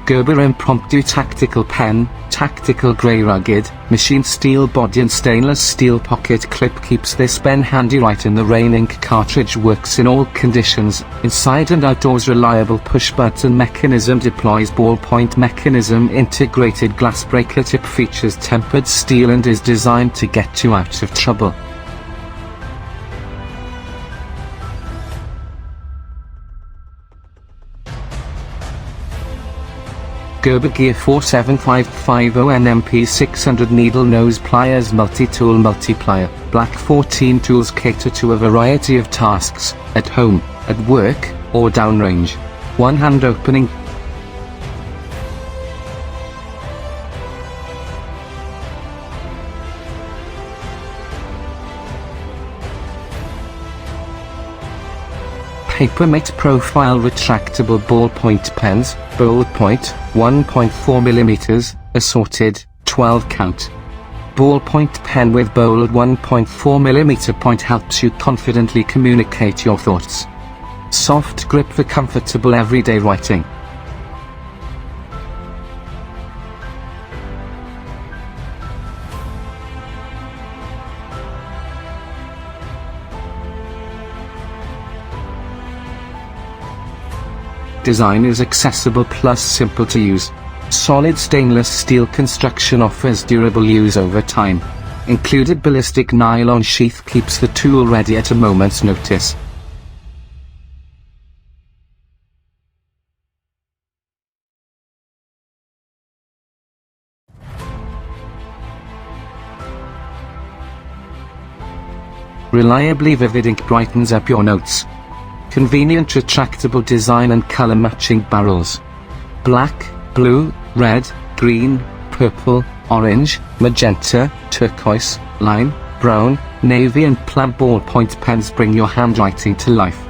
Gerber Impromptu Tactical Pen, tactical grey rugged, machine steel body and stainless steel pocket clip keeps this pen handy right in the rain. Ink cartridge works in all conditions, inside and outdoors. Reliable push button mechanism deploys ballpoint mechanism. Integrated glass breaker tip features tempered steel and is designed to get you out of trouble. Gerber Gear 47550 NMP 600 needle nose pliers. Multi-Tool Multi-Plier. Black 14 tools cater to a variety of tasks, at home, at work, or downrange. One hand opening. Papermate Profile Retractable Ballpoint Pens, Bold Point, 1.4mm, assorted, 12 count. Ballpoint pen with bold 1.4mm point helps you confidently communicate your thoughts. Soft grip for comfortable everyday writing. Design is accessible plus simple to use. Solid stainless steel construction offers durable use over time. Included ballistic nylon sheath keeps the tool ready at a moment's notice. Reliably vivid ink brightens up your notes. Convenient retractable design and color matching barrels. Black, blue, red, green, purple, orange, magenta, turquoise, lime, brown, navy and plum ballpoint pens bring your handwriting to life.